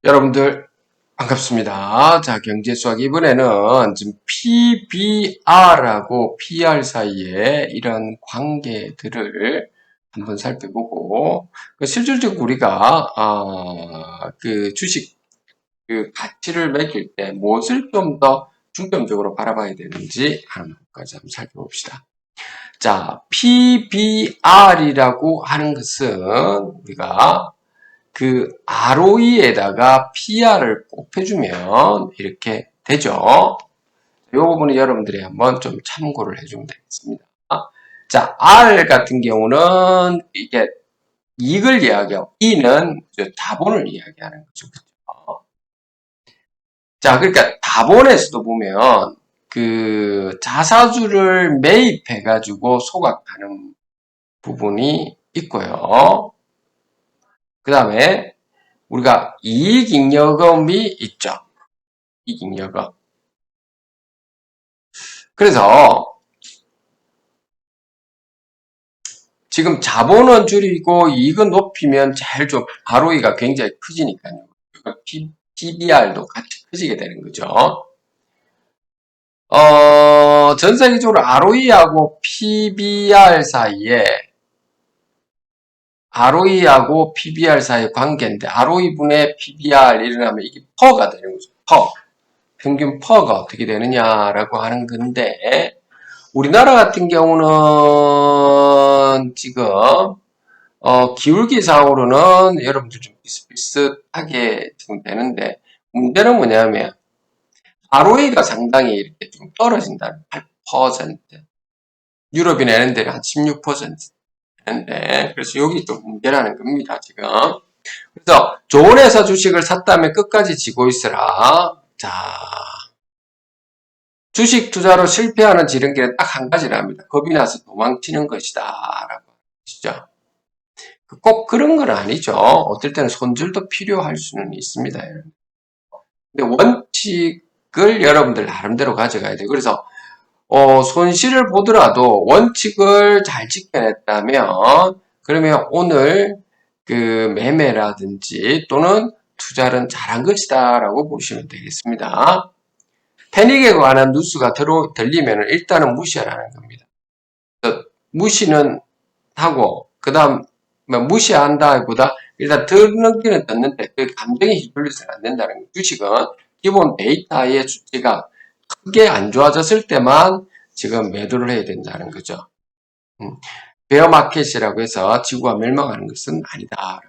여러분들 반갑습니다. 자, 경제수학 이번에는 지금 PBR하고 PR 사이에 이런 관계들을 한번 살펴보고 실질적으로 우리가 그 주식 그 가치를 매길 때 무엇을 좀 더 중점적으로 바라봐야 되는지 하는 것까지 한번 살펴봅시다. 자, PBR이라고 하는 것은 우리가 그 ROE에다가 PR을 곱해주면 이렇게 되죠. 이 부분은 여러분들이 한번 좀 참고를 해주면 되겠습니다. 자, R 같은 경우는 이게 이익을 이야기하고 E는 자본을 이야기하는 거죠. 그렇죠? 자, 그러니까 자본에서도 보면 그 자사주를 매입해가지고 소각하는 부분이 있고요. 그 다음에 우리가 이익잉여금이 있죠. 이익잉여금. 그래서 지금 자본은 줄이고 이익은 높이면 제일 좀 ROE가 굉장히 커지니까요. PBR도 같이 커지게 되는 거죠. 전 세계적으로 ROE하고 PBR 사이에 ROE하고 PBR 사이의 관계인데 ROE분의 PBR 일어나면 이게 퍼가 되는 거죠. 퍼. 평균 퍼가 어떻게 되느냐라고 하는 건데 우리나라 같은 경우는 지금 기울기상으로는 여러분들 좀 비슷비슷하게 지금 되는데 문제는 뭐냐면 ROE가 상당히 이렇게 좀 떨어진다는 8%. 유럽이 내는 데는 한 16% 되는데 그래서 여기 좀 문제라는 겁니다 지금. 그래서 좋은 회사 주식을 샀다면 끝까지 지고 있으라. 자, 주식 투자로 실패하는 지름길은 딱 한 가지랍니다. 겁이 나서 도망치는 것이다 라고 하시죠. 꼭 그런 건 아니죠. 어떨 때는 손절도 필요할 수는 있습니다. 근데 원칙을 여러분들 나름대로 가져가야 돼요. 그래서 손실을 보더라도 원칙을 잘 지켜냈다면 그러면 오늘 그 매매라든지 또는 투자는 잘한 것이다 라고 보시면 되겠습니다. 패닉에 관한 뉴스가 들리면 일단은 무시하라는 겁니다. 무시는 하고 그 다음 무시한다기보다 일단 듣는기는 듣는데 그 감정에 휘둘려서는 안 된다는 거예요. 주식은 기본 데이터의 수치가 크게 안 좋아졌을 때만 지금 매도를 해야 된다는 거죠. 베어마켓이라고 해서 지구가 멸망하는 것은 아니다.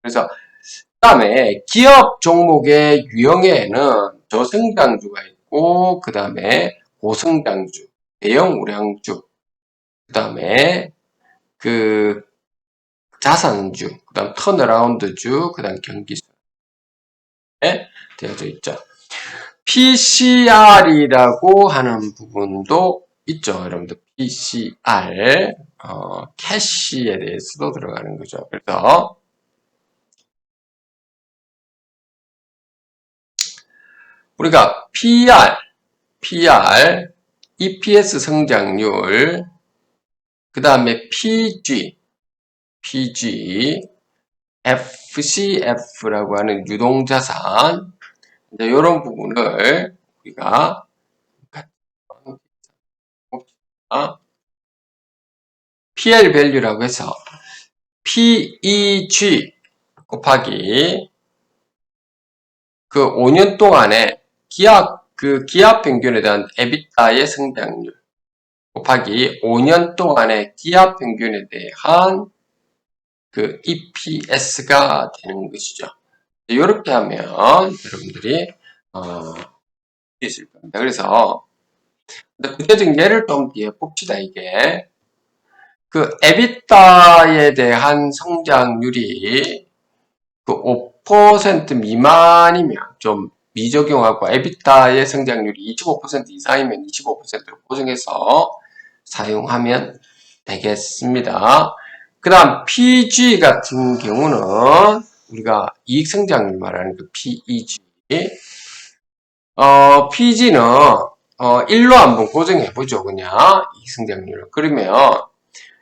그래서 그 다음에 기업 종목의 유형에는 저성장주가 있고 그 다음에 고성장주, 대형 우량주, 그 다음에 그 자산주, 그 다음 턴어라운드주, 그 다음 경기주에 되어져 있죠. PCR이라고 하는 부분도 있죠. 여러분들 PCR, 캐시에 대해서도 들어가는 거죠. 그래서 우리가 PR, EPS 성장률, 그 다음에 PG, FCF라고 하는 유동자산, 이제 이런 부분을 우리가 PL 밸류라고 해서 PEG 곱하기 그 5년 동안의 기업 평균에 대한 에비타의 성장률 곱하기 5년 동안의 기업 평균에 대한 그 EPS가 되는 것이죠. 이렇게 하면 여러분들이 있을 겁니다. 그래서 구체적인 예를 좀 뒤에 봅시다. 이게 그 에비타에 대한 성장률이 그 5% 미만이면 좀 미적용하고 에비타의 성장률이 25% 이상이면 25%로 고정해서 사용하면 되겠습니다. 그 다음 PG 같은 경우는 우리가 이익 성장률 말하는 그 PEG PG는 1로 한번 고정해 보죠. 그냥 이익 성장률. 그러면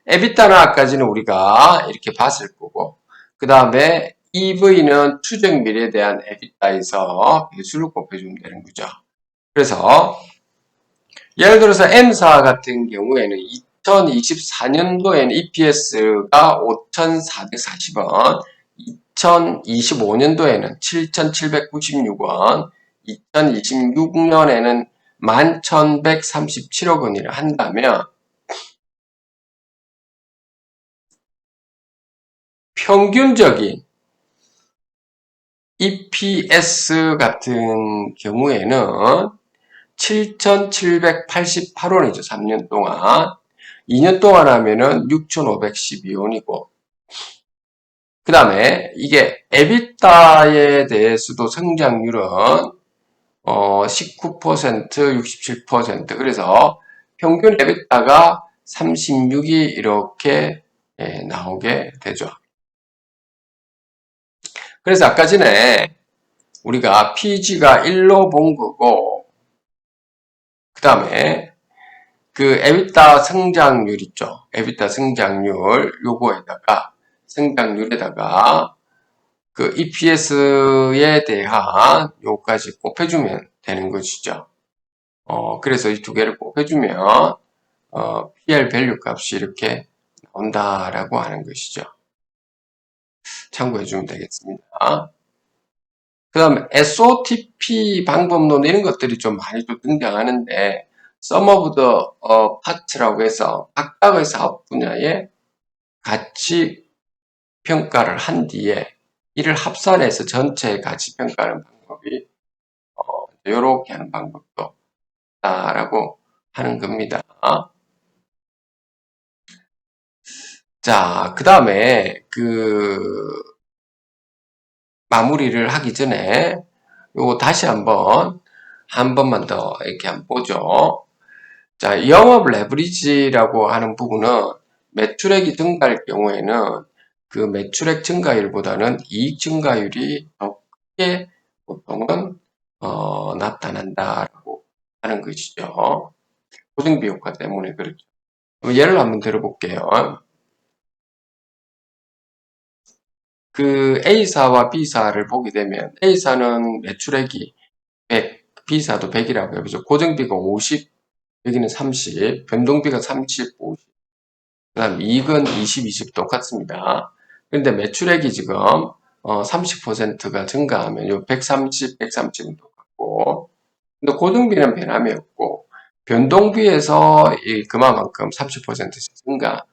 에비타나 아까지는 우리가 이렇게 봤을 거고 그 다음에 EV는 추정 미래에 대한 EBITDA에서 배수를 곱해주면 되는 거죠. 그래서 예를 들어서 M사 같은 경우에는 2024년도에는 EPS가 5,440원, 2025년도에는 7,796원, 2026년에는 11,137억 원이라 한다면 평균적인 EPS 같은 경우에는 7,788원이죠. 3년 동안. 2년 동안 하면은 6,512원이고. 그 다음에 이게 에비타에 대해서도 성장률은 19%, 67%. 그래서 평균 에비타가 36이 이렇게 나오게 되죠. 그래서 아까 전에 우리가 PG가 1로 본 거고, 그 다음에 그 에비타 성장률 있죠. 에비타 성장률 요거에다가 성장률에다가 그 EPS에 대한 요까지 곱해주면 되는 것이죠. 그래서 이 두 개를 곱해주면 PL 밸류 값이 이렇게 나온다라고 하는 것이죠. 참고해주면 되겠습니다. 그 다음에 SOTP 방법론 이런 것들이 좀 많이 또 등장하는데 Sum of the Parts라고 해서 각각의 사업 분야에 가치 평가를 한 뒤에 이를 합산해서 전체의 가치 평가하는 방법이 이렇게 하는 방법도 있다라고 하는 겁니다. 자, 그 다음에 마무리를 하기 전에 요거 다시 한 번만 더 이렇게 한번 보죠. 자, 영업 레버리지라고 하는 부분은 매출액이 증가할 경우에는 그 매출액 증가율보다는 이익 증가율이 더 크게 보통은 나타난다라고 하는 것이죠. 고정비 효과 때문에 그렇죠. 예를 한번 들어볼게요. 그 A사와 B사를 보게 되면 A사는 매출액이 100, B사도 100이라고 해보죠. 고정비가 50, 여기는 30, 변동비가 30, 50. 그 다음 이익은 20, 20 똑같습니다. 근데 매출액이 지금 30%가 증가하면 요 130, 130은 똑같고, 근데 고정비는 변함이 없고 변동비에서 그만큼 30%씩 증가하게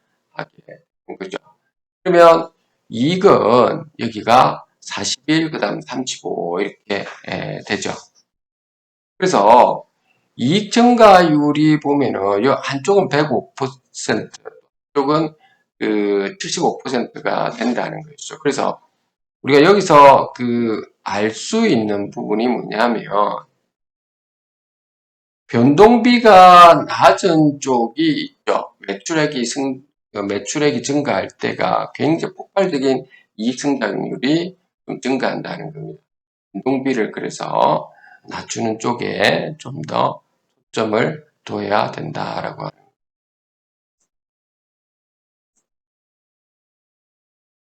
된 거죠. 그러면 이익은 여기가 41, 그 다음 35 이렇게 되죠. 그래서 이익 증가율이 보면은 한쪽은 105%, 한쪽은 그 75%가 된다는 거죠. 그래서 우리가 여기서 알 수 있는 부분이 뭐냐면 변동비가 낮은 쪽이 있죠. 매출액이 증가할 때가 굉장히 폭발적인 이익 성장률이 좀 증가한다는 겁니다. 변동비를 그래서 낮추는 쪽에 좀 더 초점을 둬야 된다라고 하는.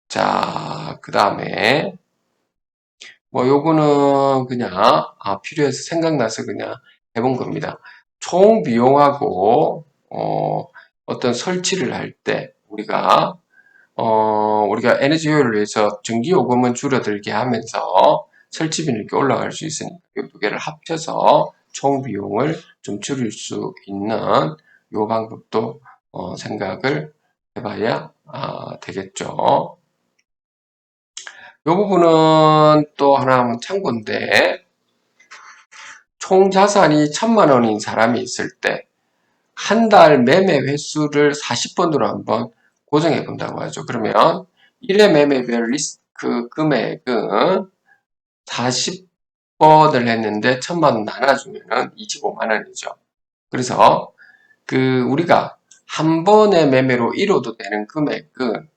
자, 그 다음에 뭐 요거는 그냥 필요해서 생각나서 그냥 해본 겁니다. 총 비용하고 어떤 설치를 할 때 우리가 에너지 효율을 위해서 전기 요금은 줄어들게 하면서 설치비는 이렇게 올라갈 수 있으니까 이 두 개를 합쳐서 총 비용을 좀 줄일 수 있는 요 방법도 생각을 해봐야 되겠죠. 요 부분은 또 하나 참고인데 총 자산이 1,000만 원인 사람이 있을 때 한 달 매매 횟수를 40번으로 한번 고정해 본다고 하죠. 그러면 1회 매매별 리스크 금액은 40번을 했는데 1,000만 원 나눠주면 25만 원이죠. 그래서 우리가 한 번의 매매로 이뤄도 되는 금액은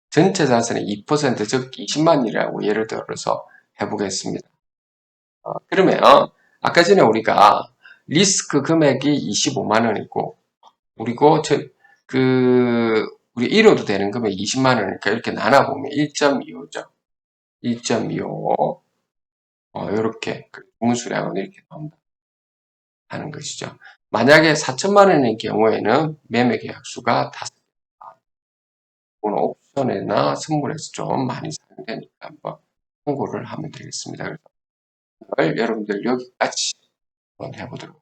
전체 자산의 2%, 즉 20만이라고 예를 들어서 해보겠습니다. 그러면 아까 전에 우리가 리스크 금액이 25만 원이고 그리고 우리 이뤄도 되는 금액이 20만 원이니까 이렇게 나눠보면 1.25죠. 2.25 이렇게 주문수량은 이렇게 나온다 하는 것이죠. 만약에 4천만 원의 경우에는 매매 계약수가 5개. 옵션이나 선물에서 좀 많이 사용되니까 한번 참고를 하면 되겠습니다. 그래서 여러분들 여기까지 한번 해보도록